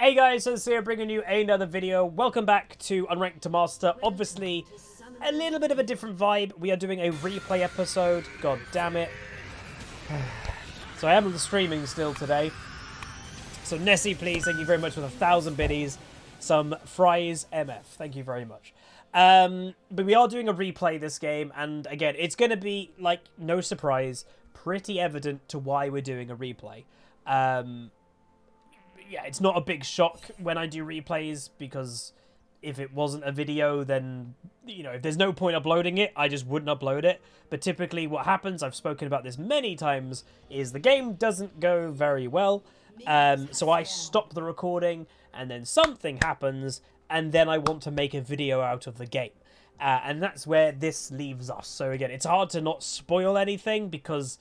Hey guys, so here bringing you another video. Welcome back to Unranked to Master. Obviously, a little bit of a different vibe. We are doing a replay episode. God damn it. So I am streaming still today. So Nessie, please, thank you very much for the 1,000 biddies. Some fries MF. Thank you very much. But we are doing a replay this game, and again, it's going to be, like, no surprise, pretty evident to why we're doing a replay. Yeah, it's not a big shock when I do replays, because if it wasn't a video, then, you know, if there's no point uploading it, I just wouldn't upload it. But typically what happens, I've spoken about this many times, is the game doesn't go very well. So I stop the recording, and then something happens, and then I want to make a video out of the game. And that's where this leaves us. So again, it's hard to not spoil anything, because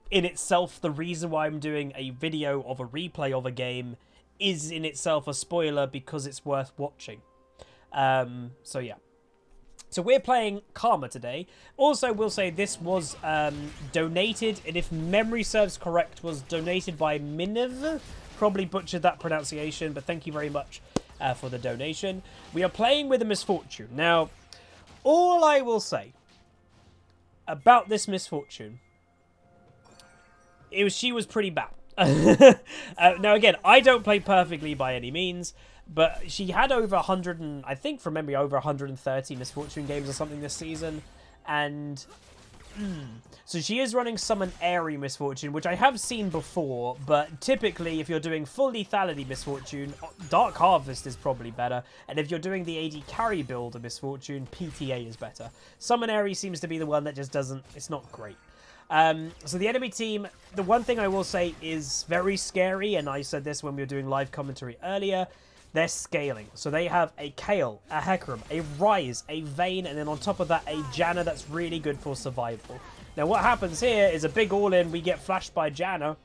in itself, the reason why I'm doing a video of a replay of a game is in itself a spoiler, because it's worth watching. So yeah. So we're playing Karma today. Also, we'll say this was donated, and if memory serves correct, was donated by Miniv. Probably butchered that pronunciation, but thank you very much for the donation. We are playing with a Misfortune. Now, all I will say about this Misfortune, she was pretty bad. Now again, I don't play perfectly by any means, but she had over 100 and I think from memory over 130 Misfortune games or something this season, and so she is running Summon Airy Misfortune, which I have seen before, but typically if you're doing full lethality Misfortune, Dark Harvest is probably better, and if you're doing the AD carry build of Misfortune, PTA is better. Summon Airy seems to be the one that just doesn't, it's not great. So the enemy team, the one thing I will say is very scary, and I said this when we were doing live commentary earlier, they're scaling. So they have a Kale, a Hecarim, a Rise, a Vayne, and then on top of that, a Janna that's really good for survival. Now what happens here is a big all-in, we get flashed by Janna,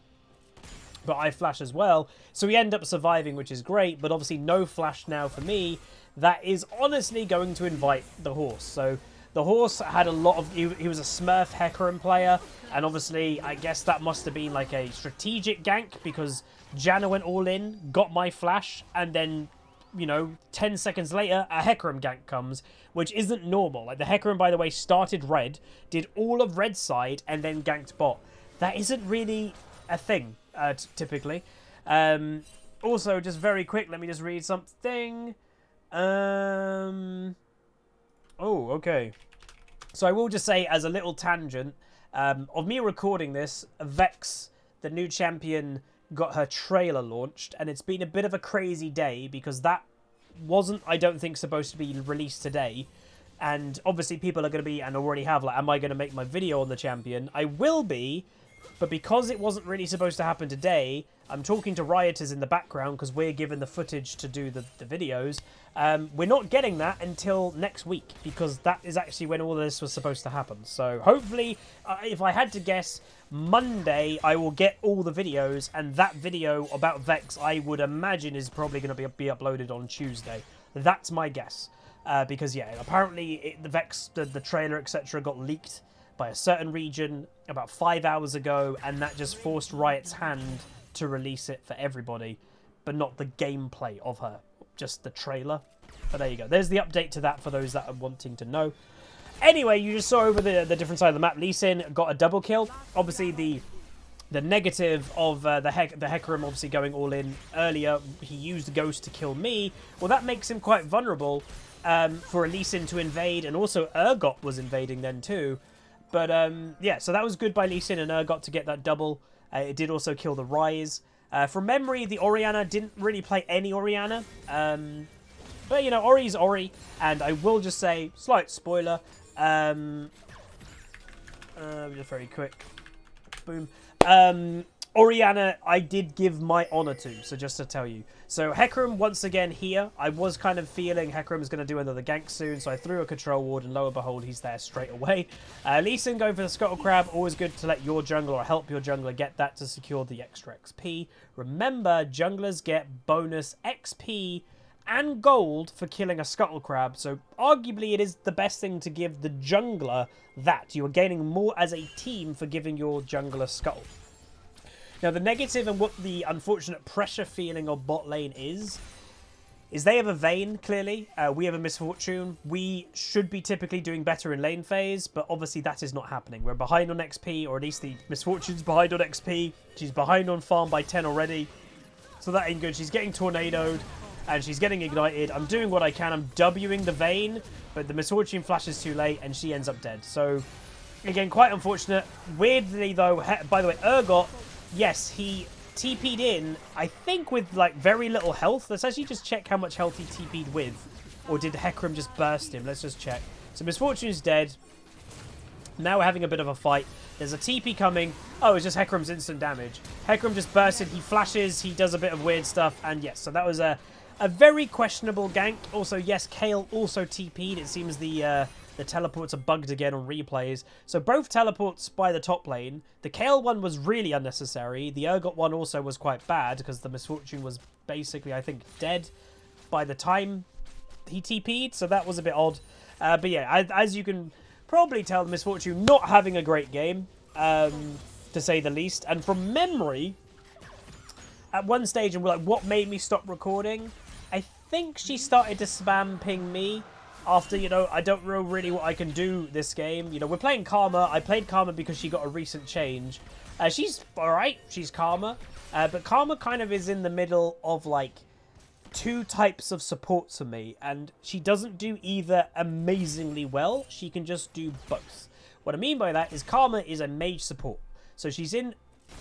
but I flash as well, so we end up surviving, which is great, but obviously no flash now for me. That is honestly going to invite the horse. So the horse had a lot of... He was a Smurf Hecarim player, and obviously, I guess that must have been like a strategic gank, because Janna went all in, got my flash, and then, you know, 10 seconds later, a Hecarim gank comes, which isn't normal. Like, the Hecarim, by the way, started red, did all of red side, and then ganked bot. That isn't really a thing, typically. Also, just very quick, let me just read something. Oh, okay. So I will just say, as a little tangent, of me recording this, Vex, the new champion, got her trailer launched, and it's been a bit of a crazy day, because that wasn't, I don't think, supposed to be released today. And obviously people are going to be, and already have, like, am I going to make my video on the champion? I will be, but because it wasn't really supposed to happen today, I'm talking to rioters in the background because we're given the footage to do the videos. We're not getting that until next week, because that is actually when all this was supposed to happen. So hopefully, if I had to guess, Monday I will get all the videos, and that video about Vex I would imagine is probably going to be uploaded on Tuesday. That's my guess. Because yeah, apparently the Vex, the trailer, etc. got leaked by a certain region about 5 hours ago, and that just forced Riot's hand to release it for everybody, but not the gameplay of her, just the trailer. But there you go. There's the update to that for those that are wanting to know. Anyway, you just saw over the different side of the map, Lee Sin got a double kill. Obviously, the negative of the Hecarim obviously going all in earlier, he used Ghost to kill me. Well, that makes him quite vulnerable for a Lee Sin to invade, and also Urgot was invading then too. But yeah, so that was good by Lee Sin and Urgot to get that double. It did also kill the Rise. From memory, the Orianna didn't really play any Orianna. But, you know, Ori's Ori. And I will just say, slight spoiler. Just very quick. Boom. Orianna, I did give my honor to, so just to tell you. So Hecarim, once again here, I was kind of feeling Hecarim's going to do another gank soon, so I threw a control ward, and lo and behold, he's there straight away. Lee Sin going for the Scuttle Crab, always good to let your jungler or help your jungler get that to secure the extra XP. Remember, junglers get bonus XP and gold for killing a Scuttle Crab, so arguably it is the best thing to give the jungler that. You are gaining more as a team for giving your jungler Scuttle. Now, the negative and what the unfortunate pressure feeling of bot lane is they have a Vayne, clearly. We have a Misfortune. We should be typically doing better in lane phase, but obviously that is not happening. We're behind on XP, or at least the Misfortune's behind on XP. She's behind on farm by 10 already, so that ain't good. She's getting tornadoed, and she's getting ignited. I'm doing what I can. I'm Wing the Vayne, but the Misfortune flashes too late, and she ends up dead. So, again, quite unfortunate. Weirdly, though, by the way, Urgot, yes, he TP'd in, I think, with like very little health. Let's actually just check how much health he TP'd with. Or did Hecarim just burst him? Let's just check. So Misfortune's dead. Now we're having a bit of a fight. There's a TP coming. Oh, it's just Hecarim's instant damage. Hecarim just bursted. He flashes. He does a bit of weird stuff. And yes, so that was a very questionable gank. Also, yes, Kayle also TP'd. It seems the teleports are bugged again on replays. So both teleports by the top lane. The Kayle one was really unnecessary. The Urgot one also was quite bad because the Misfortune was basically, I think, dead by the time he TP'd. So that was a bit odd. But yeah, as you can probably tell, the Misfortune not having a great game, to say the least. And from memory, at one stage, and we're like, what made me stop recording? I think she started to spam ping me. After, you know, I don't know really what I can do this game. You know, we're playing Karma. I played Karma because she got a recent change. She's alright. She's Karma. But Karma kind of is in the middle of, like, two types of support for me. And she doesn't do either amazingly well. She can just do both. What I mean by that is Karma is a mage support. So she's in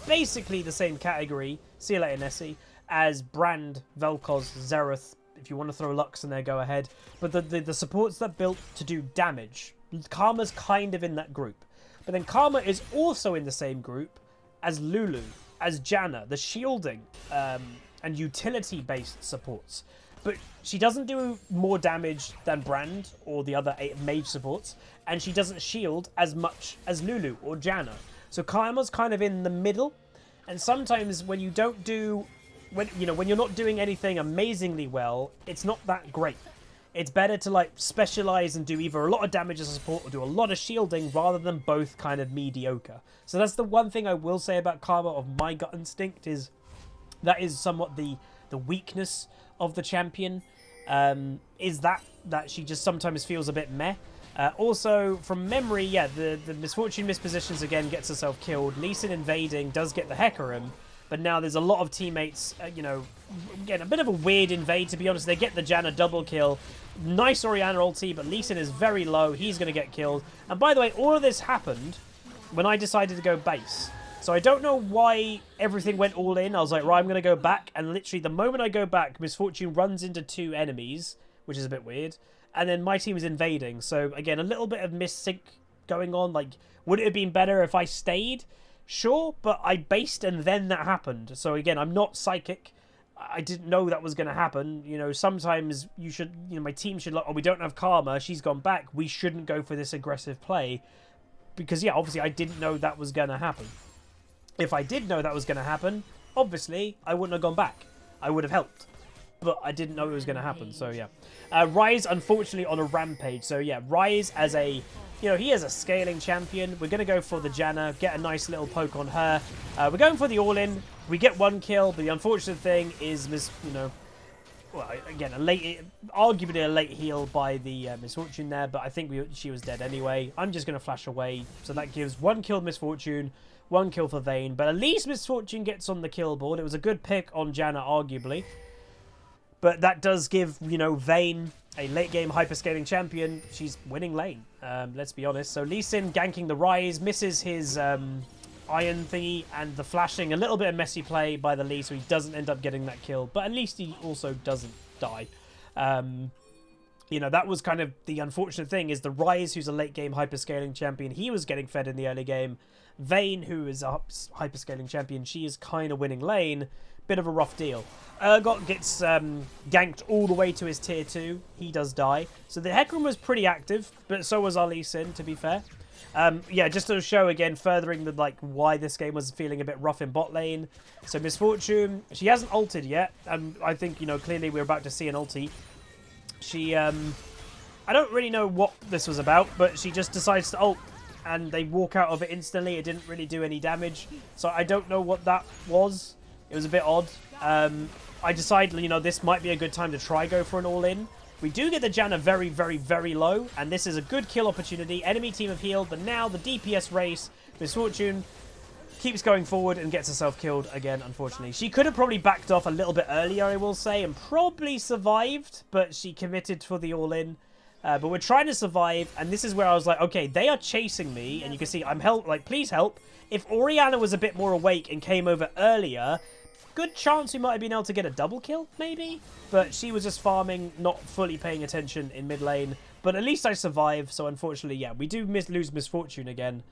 basically the same category, see you later, Nessie, as Brand, Vel'Koz, Xerath. If you want to throw Lux in there, go ahead. But the supports that built to do damage, Karma's kind of in that group. But then Karma is also in the same group as Lulu, as Janna, the shielding and utility-based supports. But she doesn't do more damage than Brand or the other mage supports, and she doesn't shield as much as Lulu or Janna. So Karma's kind of in the middle, and sometimes when you don't do... when you're not doing anything amazingly well, it's not that great. It's better to like specialize and do either a lot of damage as a support or do a lot of shielding rather than both kind of mediocre. So that's the one thing I will say about Karma of my gut instinct is that is somewhat the weakness of the champion. Is that she just sometimes feels a bit meh. Also, from memory, yeah, the Misfortune mispositions again, gets herself killed. Lee Sin invading does get the Hecarim. But now there's a lot of teammates, you know, again, a bit of a weird invade, to be honest. They get the Janna double kill. Nice Orianna ulti, but Lee Sin is very low. He's going to get killed. And by the way, all of this happened when I decided to go base. So I don't know why everything went all in. I was like, right, I'm going to go back. And literally the moment I go back, Misfortune runs into two enemies, which is a bit weird. And then my team is invading. So again, a little bit of missync going on. Like, would it have been better if I stayed? Sure, but I based and then that happened. So again, I'm not psychic. I didn't know that was going to happen. You know, sometimes you should, you know, my team should like, oh, we don't have Karma. She's gone back. We shouldn't go for this aggressive play. Because, yeah, obviously I didn't know that was going to happen. If I did know that was going to happen, obviously I wouldn't have gone back. I would have helped. But I didn't know it was going to happen. So, yeah. Ryze, unfortunately, on a rampage. So, yeah, Ryze as a... You know, he is a scaling champion. We're going to go for the Janna, get a nice little poke on her. We're going for the all-in. We get one kill, but the unfortunate thing is, well, again, arguably a late heal by the Misfortune there, but I think she was dead anyway. I'm just going to flash away. So that gives one kill Misfortune, one kill for Vayne, but at least Misfortune gets on the kill board. It was a good pick on Janna, arguably. But that does give, you know, Vayne a late-game hyperscaling champion. She's winning lane, let's be honest. So Lee Sin ganking the Ryze, misses his iron thingy, and the flashing. A little bit of messy play by the Lee, so he doesn't end up getting that kill. But at least he also doesn't die. You know, that was kind of the unfortunate thing, is the Ryze, who's a late-game hyperscaling champion, he was getting fed in the early game. Vayne, who is a hyperscaling champion, she is kind of winning lane. Bit of a rough deal. Urgot gets ganked all the way to his tier 2. He does die. So the Hecarim was pretty active, but so was our Lee Sin, to be fair. Yeah, just to show again, furthering the like why this game was feeling a bit rough in bot lane. So Misfortune, she hasn't ulted yet, and I think, you know, clearly we're about to see an ulti. She, I don't really know what this was about, but she just decides to ult. and they walk out of it instantly. It didn't really do any damage. So I don't know what that was. It was a bit odd. I decided, you know, this might be a good time to try go for an all-in. We do get the Janna very, very, very low, and this is a good kill opportunity. Enemy team have healed, but now the DPS race, Misfortune keeps going forward and gets herself killed again, unfortunately. She could have probably backed off a little bit earlier, I will say, and probably survived, but she committed for the all-in. But we're trying to survive, and this is where I was like, okay, they are chasing me, and you can see I'm please help. If Orianna was a bit more awake and came over earlier, good chance we might have been able to get a double kill, maybe? But she was just farming, not fully paying attention in mid lane. But at least I survived, so unfortunately, yeah, we do lose Misfortune again.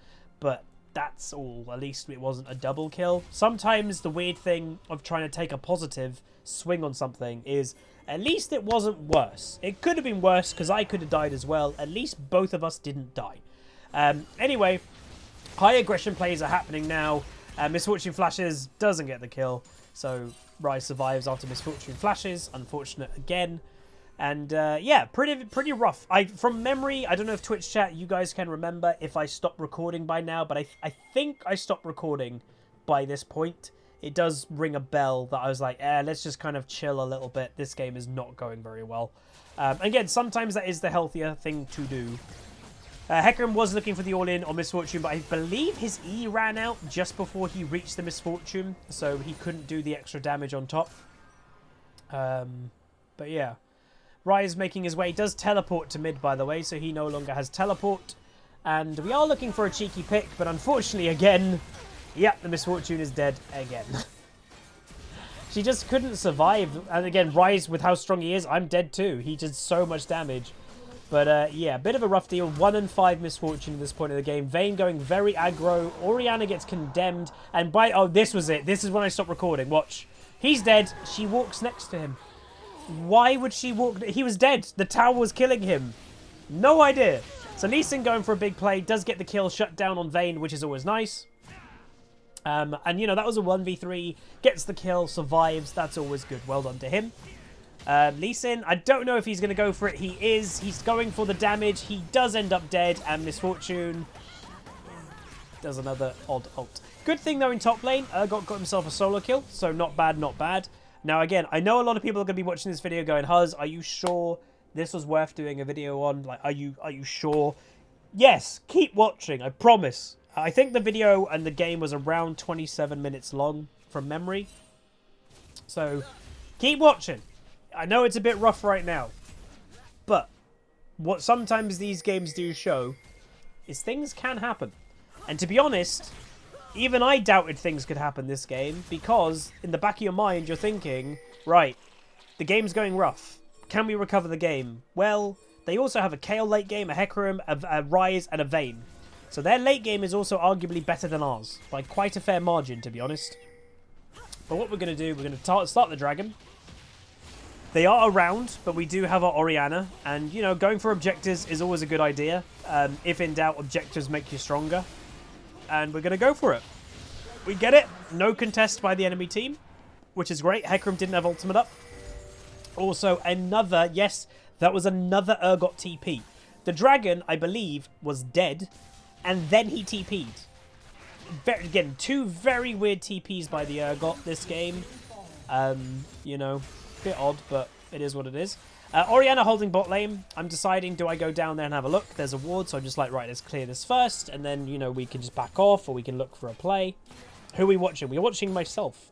But that's all. At least it wasn't a double kill. Sometimes the weird thing of trying to take a positive swing on something is at least it wasn't worse. It could have been worse because I could have died as well. At least both of us didn't die. Anyway, high aggression plays are happening now. Misfortune flashes, doesn't get the kill. So Rise survives after Misfortune flashes. Unfortunate again. And yeah, pretty rough. From memory, I don't know if Twitch chat, you guys can remember if I stopped recording by now, but I think I stopped recording by this point. It does ring a bell that I was like, let's just kind of chill a little bit. This game is not going very well. Again, sometimes that is the healthier thing to do. Hecarim was looking for the all-in on Misfortune, but I believe his E ran out just before he reached the Misfortune, so he couldn't do the extra damage on top. But yeah. Rise making his way, does teleport to mid, by the way, so he no longer has teleport. And we are looking for a cheeky pick, but unfortunately, again, yep, the Misfortune is dead again. She just couldn't survive. And again, Rise, with how strong he is, I'm dead too. He did so much damage. But yeah, a bit of a rough deal. 1-5 Misfortune at this point of the game. Vayne going very aggro. Orianna gets condemned. And oh, this was it. This is when I stopped recording. Watch. He's dead. She walks next to him. Why would she walk? He was dead. The tower was killing him. No idea. So Lee Sin going for a big play. Does get the kill. Shut down on Vayne, which is always nice. And, you know, that was a 1v3. Gets the kill. Survives. That's always good. Well done to him. Lee Sin, I don't know if he's going to go for it. He is. He's going for the damage. He does end up dead. And Misfortune does another odd ult. Good thing, though, in top lane. Got himself a solo kill. So not bad, not bad. Now, again, I know a lot of people are going to be watching this video going, Huz, are you sure this was worth doing a video on? Like, are you sure? Yes, keep watching, I promise. I think the video and the game was around 27 minutes long from memory. So, keep watching. I know it's a bit rough right now. But, what sometimes these games do show is things can happen. And to be honest, even I doubted things could happen this game because in the back of your mind, you're thinking, right, the game's going rough. Can we recover the game? Well, they also have a Kayle late game, a Hecarim, a Rise, and a Vayne. So their late game is also arguably better than ours by quite a fair margin, to be honest. But what we're going to do, we're going to start the dragon. They are around, but we do have our Orianna. And, you know, going for objectives is always a good idea. If in doubt, objectives make you stronger. And we're going to go for it. We get it. No contest by the enemy team, which is great. Hecarim didn't have ultimate up. Also, another, yes, that was another Urgot TP. The dragon, I believe, was dead, and then he TP'd. Again, two very weird TPs by the Urgot this game. You know, a bit odd, but it is what it is. Orianna holding bot lane. I'm deciding, do I go down there and have a look? There's a ward, so I'm just like, right, let's clear this first. And then, you know, we can just back off or we can look for a play. Who are we watching? We're watching myself.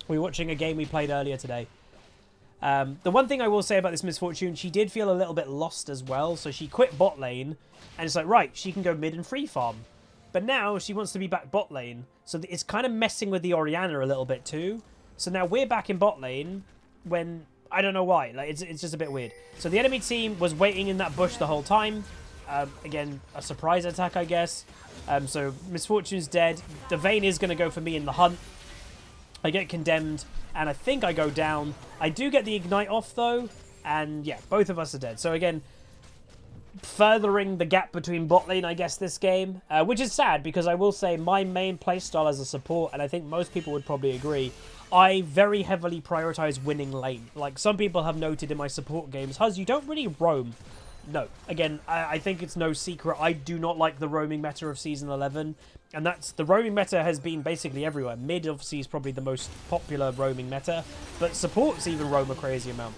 We're watching a game we played earlier today. The one thing I will say about this Misfortune, she did feel a little bit lost as well. So she quit bot lane and it's like, right, she can go mid and free farm. But now she wants to be back bot lane. So it's kind of messing with the Orianna a little bit too. So now we're back in bot lane when... I don't know why. Like it's just a bit weird. So the enemy team was waiting in that bush the whole time. Again, a surprise attack, I guess. So Misfortune's dead. The Vayne is going to go for me in the hunt. I get condemned, and I think I go down. I do get the ignite off, though. And yeah, both of us are dead. So again, furthering the gap between bot lane, I guess, this game. Which is sad, because I will say my main playstyle as a support, and I think most people would probably agree, I very heavily prioritize winning lane. Like some people have noted in my support games, Huz, you don't really roam. no. Again, I think it's no secret. I do not like the roaming meta of Season 11. And that's... The roaming meta has been basically everywhere. Mid, obviously, is probably the most popular roaming meta. But supports even roam a crazy amount.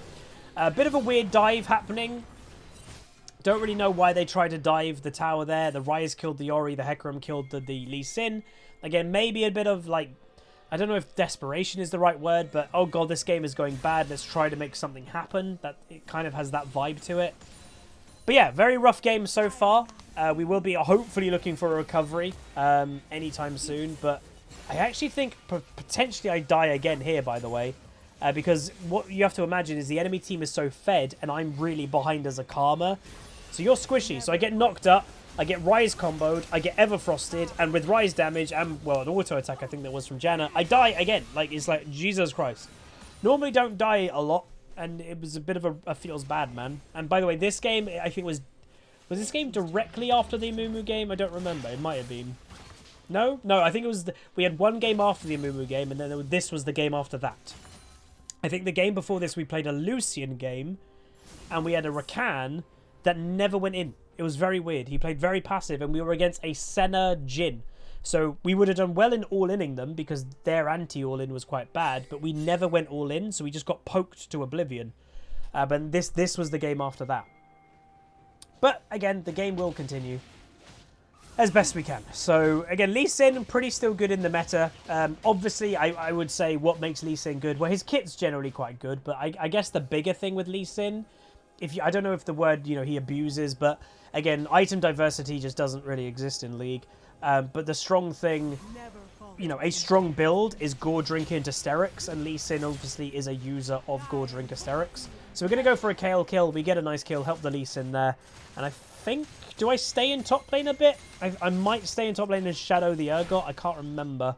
A bit of a weird dive happening. Don't really know why they tried to dive the tower there. The Ryze killed the Ori. The Hecarim killed the Lee Sin. Again, maybe a bit of, like... I don't know if desperation is the right word, but oh god, this game is going bad. Let's try to make something happen. That it kind of has that vibe to it. But yeah, very rough game so far. We will be hopefully looking for a recovery anytime soon. But I actually think potentially I die again here, by the way. Because what you have to imagine is the enemy team is so fed and I'm really behind as a Karma. So you're squishy. So I get knocked up. I get Ryze comboed, I get Everfrosted, and with Ryze damage, and, well, an auto attack I think that was from Janna, I die again. Like, it's like, Jesus Christ. Normally don't die a lot, and it was a bit of a feels bad, man. And by the way, this game, I think was this game directly after the EUNE game? I don't remember. It might have been. No? No, I think it was, we had one game after the EUNE game, and then this was the game after that. I think the game before this, we played a Lucian game, and we had a Rakan that never went in. It was very weird. He played very passive, and we were against a Senna Jhin. So we would have done well in all-inning them, because their anti-all-in was quite bad, but we never went all-in, so we just got poked to oblivion. But this was the game after that. But, again, the game will continue as best we can. So, again, Lee Sin, pretty still good in the meta. Obviously, I would say what makes Lee Sin good, well, his kit's generally quite good, but I guess the bigger thing with Lee Sin, I don't know if the word, he abuses, but again, item diversity just doesn't really exist in League. But the strong thing, a strong build is Gore Drinker into Sterix, and Lee Sin obviously is a user of Gore Drinker Sterix. So we're going to go for a Kayle kill. We get a nice kill, help the Lee Sin there. And I think, do I stay in top lane a bit? I might stay in top lane and shadow the Urgot. I can't remember.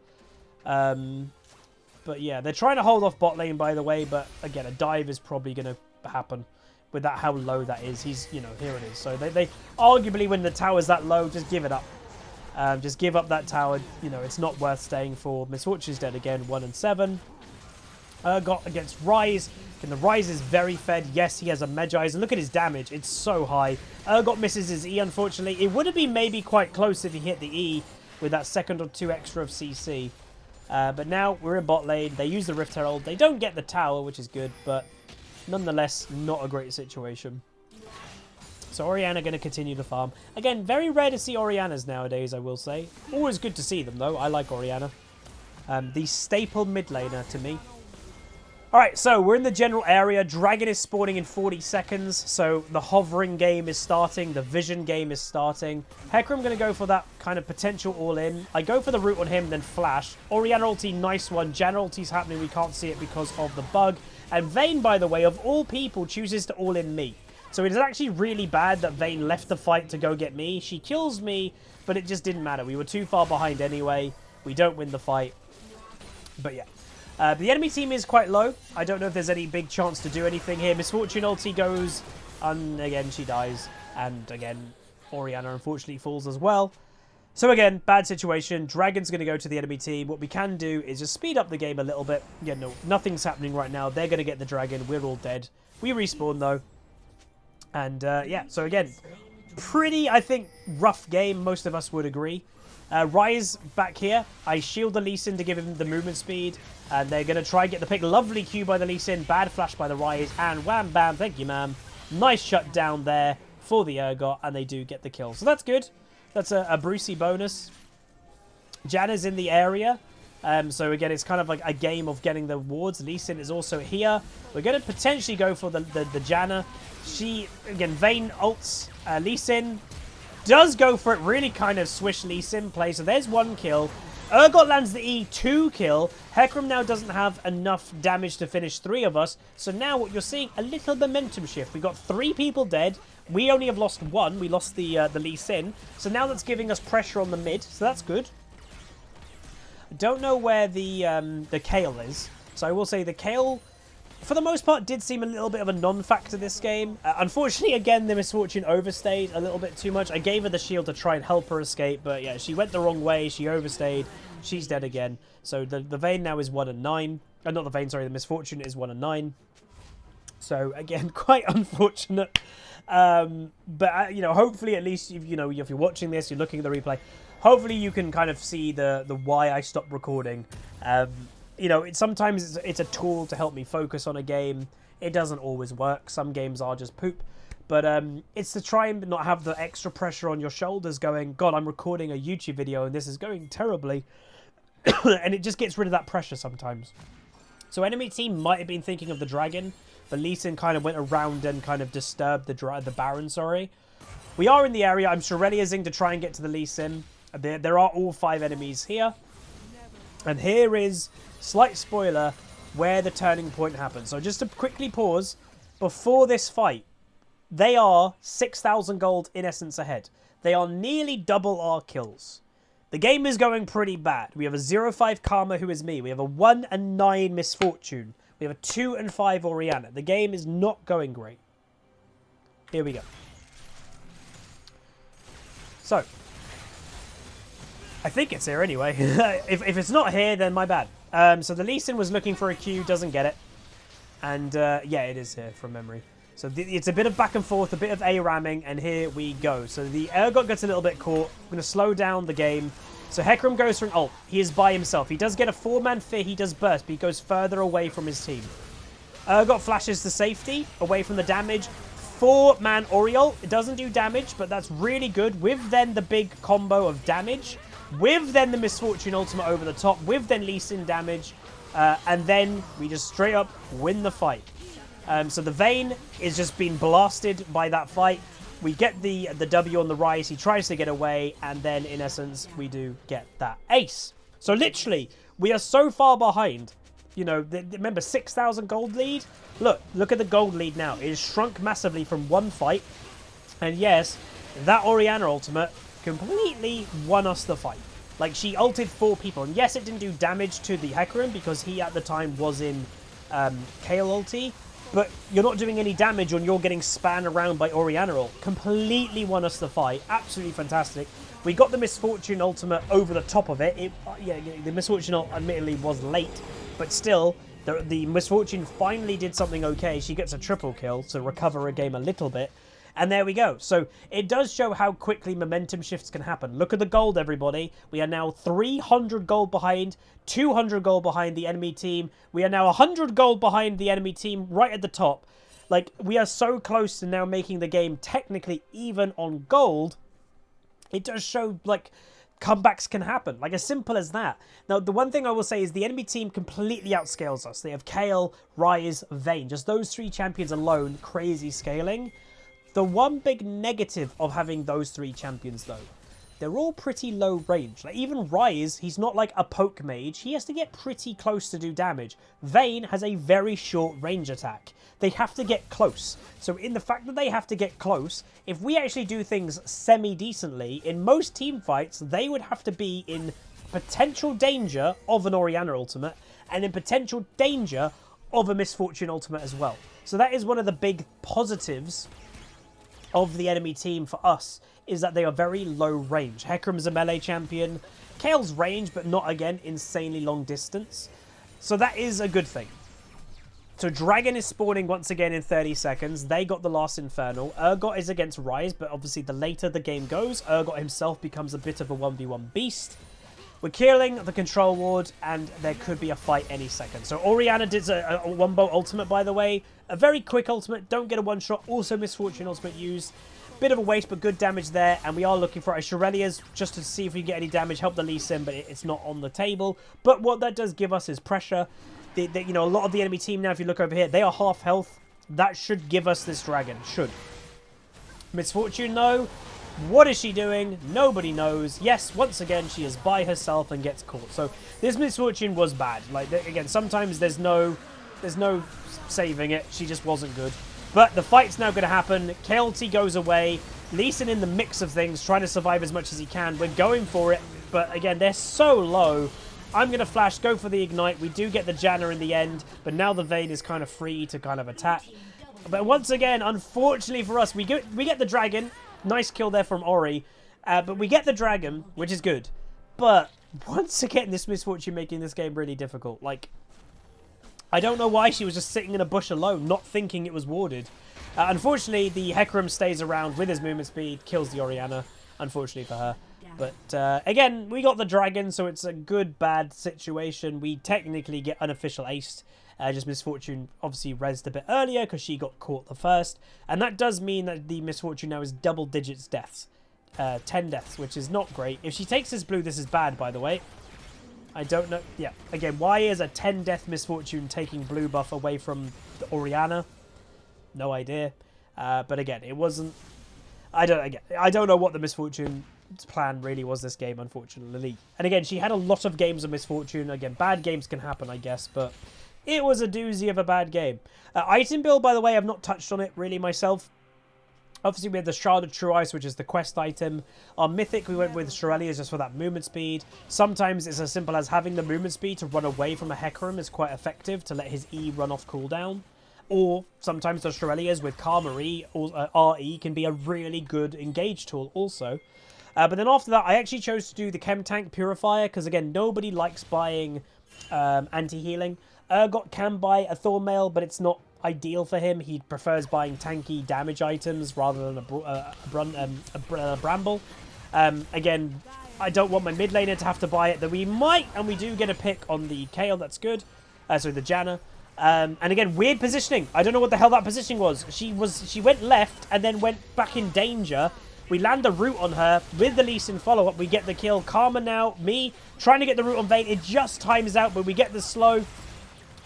But yeah, they're trying to hold off bot lane, by the way. But again, a dive is probably going to happen. With that, how low that is. He's, here it is. So they arguably, when the tower's that low, just give it up. Just give up that tower. It's not worth staying for. Miss Fortune's dead again, 1 and 7. Urgot against Ryze. And the Ryze is very fed. Yes, he has a Medjay's. And look at his damage. It's so high. Urgot misses his E, unfortunately. It would have been maybe quite close if he hit the E with that second or two extra of CC. But now we're in bot lane. They use the Rift Herald. They don't get the tower, which is good, but nonetheless, not a great situation. So Orianna going to continue to farm. Again, very rare to see Oriannas nowadays, I will say. Always good to see them, though. I like Orianna. The staple mid laner to me. Alright, so we're in the general area. Dragon is spawning in 40 seconds. So the hovering game is starting. The vision game is starting. Hecarim going to go for that kind of potential all-in. I go for the root on him, then flash. Orianna ulti, nice one. Janna ulti's happening. We can't see it because of the bug. And Vayne, by the way, of all people, chooses to all-in me. So it is actually really bad that Vayne left the fight to go get me. She kills me, but it just didn't matter. We were too far behind anyway. We don't win the fight. But yeah. The enemy team is quite low. I don't know if there's any big chance to do anything here. Miss Fortune ulti goes, and again, she dies. And again, Orianna unfortunately falls as well. So again, bad situation. Dragon's going to go to the enemy team. What we can do is just speed up the game a little bit. Yeah, no, nothing's happening right now. They're going to get the dragon. We're all dead. We respawn, though. And, yeah, so again, pretty, I think, rough game. Most of us would agree. Ryze back here. I shield the Lee Sin to give him the movement speed. And they're going to try and get the pick. Lovely Q by the Lee Sin. Bad flash by the Ryze. And wham, bam. Thank you, ma'am. Nice shutdown there for the Urgot. And they do get the kill. So that's good. That's a Brucey bonus. Janna's in the area. So again, it's kind of like a game of getting the wards. Lee Sin is also here. We're going to potentially go for the Janna. She, again, Vayne ults. Lee Sin does go for it. Really kind of swish Lee Sin play. So there's one kill. Urgot lands the E, 2 kill. Hecarim now doesn't have enough damage to finish 3 of us. So now what you're seeing, a little momentum shift. We got 3 people dead. We only have lost 1. We lost the Lee Sin. So now that's giving us pressure on the mid. So that's good. I don't know where the Kayle is. So I will say the Kayle, for the most part, did seem a little bit of a non-factor this game. Unfortunately, again, the Miss Fortune overstayed a little bit too much. I gave her the shield to try and help her escape, but yeah, she went the wrong way. She overstayed. She's dead again. So the Vayne now is 1 and 9. Not the Vayne, sorry, the Miss Fortune is 1 and 9. So again, quite unfortunate. But you know, hopefully at least if you're watching this, you're looking at the replay. Hopefully you can kind of see the why I stopped recording. You know, sometimes it's a tool to help me focus on a game. It doesn't always work. Some games are just poop. But it's to try and not have the extra pressure on your shoulders going, God, I'm recording a YouTube video and this is going terribly. And it just gets rid of that pressure sometimes. So enemy team might have been thinking of the dragon, but Lee Sin kind of went around and kind of disturbed the Baron, sorry. We are in the area. I'm Shureliazing to try and get to the Lee Sin. There are all 5 enemies here. And here is, slight spoiler, where the turning point happens. So just to quickly pause, before this fight, they are 6,000 gold in essence ahead. They are nearly double our kills. The game is going pretty bad. We have a 0-5 Karma, who is me. We have a 1 and 9 Misfortune. We have a 2 and 5 Orianna. The game is not going great. Here we go. So, I think it's here anyway. if it's not here, then my bad. So the Lee Sin was looking for a Q, doesn't get it. And yeah, it is here from memory. So it's a bit of back and forth, a bit of A-ramming, and here we go. So the Urgot gets a little bit caught. I'm going to slow down the game. So Hecarim goes for an ult. He is by himself. He does get a 4-man fear. He does burst, but he goes further away from his team. Urgot flashes to safety, away from the damage. 4-man Oriole. It doesn't do damage, but that's really good. With then the big combo of damage. With then the Misfortune ultimate over the top. With then Lee Sin damage. And then we just straight up win the fight. So the Vayne is just being blasted by that fight. We get the W on the rise. He tries to get away. And then, in essence, we do get that ace. So literally, we are so far behind. You know, remember, 6,000 gold lead? Look at the gold lead now. It has shrunk massively from one fight. And yes, that Orianna ultimate completely won us the fight. Like, she ulted 4 people. And yes, it didn't do damage to the Hecarim because he, at the time, was in Kayle ulti. But you're not doing any damage when you're getting spanned around by Orianna ult. Completely won us the fight. Absolutely fantastic. We got the Misfortune ultimate over the top of it. Yeah, the Misfortune ult admittedly was late. But still, the Misfortune finally did something okay. She gets a triple kill to recover a game a little bit. And there we go. So it does show how quickly momentum shifts can happen. Look at the gold, everybody. We are now 300 gold behind, 200 gold behind the enemy team. We are now 100 gold behind the enemy team right at the top. Like, we are so close to now making the game technically even on gold. It does show, like, comebacks can happen. Like, as simple as that. Now, the one thing I will say is the enemy team completely outscales us. They have Kayle, Ryze, Vayne. Just those 3 champions alone, crazy scaling. The one big negative of having those 3 champions, though, they're all pretty low range. Like, even Ryze, he's not like a poke mage. He has to get pretty close to do damage. Vayne has a very short range attack. They have to get close. So in the fact that they have to get close, if we actually do things semi-decently, in most team fights, they would have to be in potential danger of an Orianna ultimate and in potential danger of a Misfortune ultimate as well. So that is one of the big positives of the enemy team for us, is that they are very low range. Hecarim's a melee champion. Kayle's range, but not, again, insanely long distance. So that is a good thing. So Dragon is spawning once again in 30 seconds. They got the last Infernal. Urgot is against Ryze, but obviously the later the game goes, Urgot himself becomes a bit of a 1v1 beast. We're killing the control ward, and there could be a fight any second. So Orianna did a one-bolt ultimate, by the way. A very quick ultimate. Don't get a one-shot. Also Misfortune ultimate used. Bit of a waste, but good damage there. And we are looking for a Shurelia's just to see if we get any damage. Help the Lee Sin, but it's not on the table. But what that does give us is pressure. You know, a lot of the enemy team now, if you look over here, they are half health. That should give us this dragon. Should. Misfortune, though. What is she doing? Nobody knows. Yes, once again, she is by herself and gets caught. So this Misfortune was bad. Like, again, sometimes there's no saving it. She just wasn't good. But the fight's now going to happen. KLT goes away. Lee Sin in the mix of things, trying to survive as much as he can. We're going for it. But again, they're so low. I'm going to flash, go for the ignite. We do get the Janna in the end. But now the Vayne is kind of free to kind of attack. But once again, unfortunately for us, we get the dragon. Nice kill there from Ori. But we get the dragon, which is good. But once again, this Misfortune making this game really difficult. Like, I don't know why she was just sitting in a bush alone, not thinking it was warded. Unfortunately, the Hecarim stays around with his movement speed, kills the Orianna, unfortunately for her. But again, we got the dragon, so it's a good-bad situation. We technically get unofficial aced. Just Misfortune obviously rezzed a bit earlier because she got caught the first. And that does mean that the Misfortune now is double digits deaths. 10 deaths, which is not great. If she takes this blue, this is bad, by the way. I don't know. Yeah, again, why is a 10 death Misfortune taking blue buff away from the Orianna? No idea. But again, it wasn't... I don't know what the Misfortune's plan really was this game, unfortunately. And again, she had a lot of games of Misfortune. Again, bad games can happen, I guess, but it was a doozy of a bad game. Item build, by the way, I've not touched on it really myself. Obviously, we had the Shard of True Ice, which is the quest item. Our Mythic, we went with Shirelias just for that movement speed. Sometimes it's as simple as having the movement speed to run away from a Hecarim is quite effective to let his E run off cooldown. Or sometimes the Shirelias with Karma E, or RE, can be a really good engage tool also. But then after that, I actually chose to do the Chem Tank Purifier, because again, nobody likes buying anti-healing. Urgot can buy a Thornmail, but it's not ideal for him. He prefers buying tanky damage items rather than a Bramble. Again, I don't want my mid laner to have to buy it, though we might, and we do get a pick on the Kayle, that's good. Sorry, the Janna. And again, weird positioning. I don't know what the hell that positioning was. She went left and then went back in danger. We land the root on her with the Lee Sin follow-up. We get the kill. Karma now, me, trying to get the root on Vayne. It just times out, but we get the slow.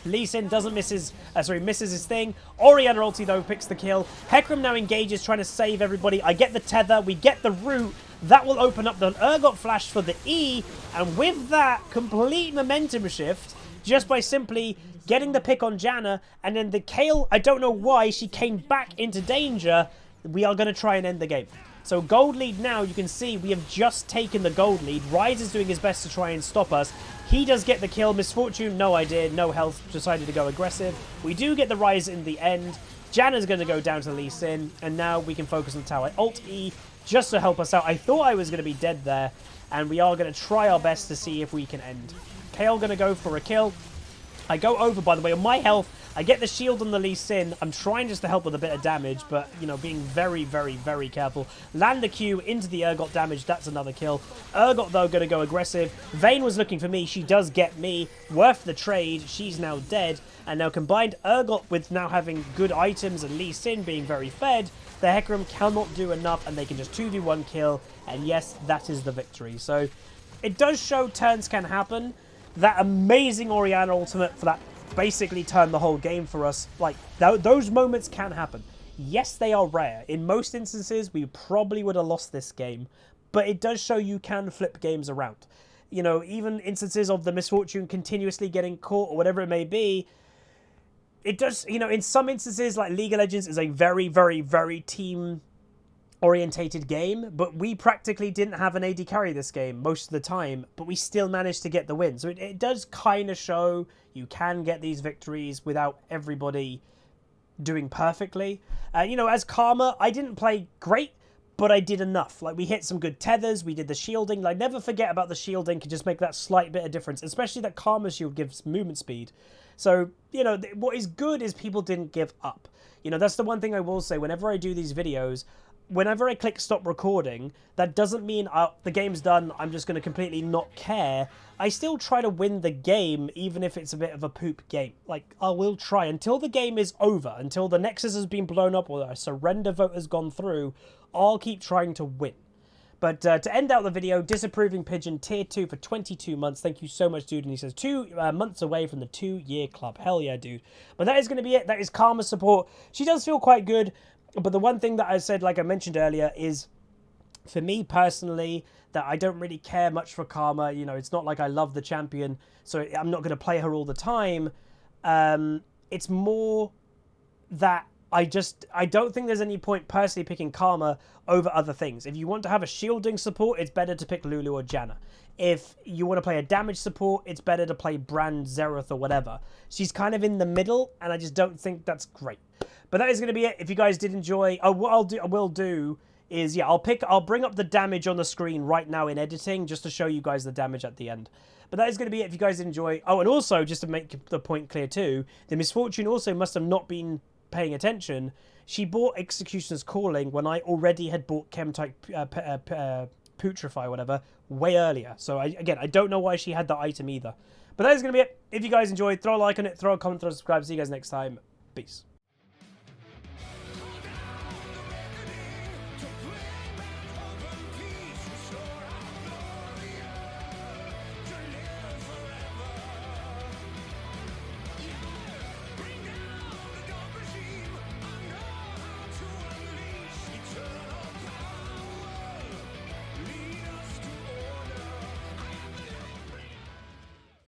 Lee Sin doesn't miss his, misses his thing. Orianna ulti, though, picks the kill. Hecarim now engages, trying to save everybody. I get the tether. We get the root. That will open up the Urgot flash for the E. And with that, complete momentum shift, just by simply getting the pick on Janna. And then the Kayle, I don't know why, she came back into danger. We are going to try and end the game. So gold lead now, you can see we have just taken the gold lead. Ryze is doing his best to try and stop us. He does get the kill. Misfortune, no idea, no health, decided to go aggressive. We do get the Ryze in the end. Janna's going to go down to Lee Sin, and now we can focus on the tower. Alt-E, just to help us out. I thought I was going to be dead there, and we are going to try our best to see if we can end. Kayle going to go for a kill. I go over, by the way, on my health. I get the shield on the Lee Sin. I'm trying just to help with a bit of damage, but, you know, being very, very, very careful. Land the Q into the Urgot damage. That's another kill. Urgot, though, going to go aggressive. Vayne was looking for me. She does get me. Worth the trade. She's now dead. And now combined Urgot with now having good items and Lee Sin being very fed, the Hecarim cannot do enough, and they can just 2v1 kill. And yes, that is the victory. So it does show turns can happen. That amazing Orianna ultimate for that basically turned the whole game for us. Like, those moments can happen. Yes, they are rare. In most instances, we probably would have lost this game, but it does show you can flip games around. You know, even instances of the Misfortune continuously getting caught or whatever it may be, it does, you know, in some instances, like League of Legends is a very, very, very team orientated game, but we practically didn't have an AD carry this game most of the time, but we still managed to get the win. So it does kind of show you can get these victories without everybody doing perfectly. You know, as Karma, I didn't play great, but I did enough. Like, we hit some good tethers, we did the shielding. Like, never forget about the shielding, can just make that slight bit of difference, especially that Karma shield gives movement speed. So, you know, what is good is people didn't give up. You know, that's the one thing I will say. Whenever I do these videos, whenever I click stop recording, that doesn't mean the game's done, I'm just going to completely not care. I still try to win the game, even if it's a bit of a poop game. Like, I will try until the game is over, until the Nexus has been blown up or a surrender vote has gone through, I'll keep trying to win. But to end out the video, Disapproving Pigeon, tier 2 for 22 months. Thank you so much, dude. And he says 2 months away from the 2-year club. Hell yeah, dude. But that is going to be it. That is Karma's support. She does feel quite good. But the one thing that I said, like I mentioned earlier, is for me personally, that I don't really care much for Karma. You know, it's not like I love the champion, so I'm not going to play her all the time. It's more that I don't think there's any point personally picking Karma over other things. If you want to have a shielding support, it's better to pick Lulu or Janna. If you want to play a damage support, it's better to play Brand, Xerath, or whatever. She's kind of in the middle, and I just don't think that's great. But that is going to be it. If you guys did enjoy, what I will do is, yeah, I'll bring up the damage on the screen right now in editing just to show you guys the damage at the end. But that is going to be it if you guys enjoy. Oh, and also, just to make the point clear too, the Misfortune also must have not been paying attention. She bought Executioner's Calling when I already had bought Chemtype Putrefy, whatever, way earlier. So, again, I don't know why she had that item either. But that is going to be it. If you guys enjoyed, throw a like on it, throw a comment, throw a subscribe. See you guys next time. Peace.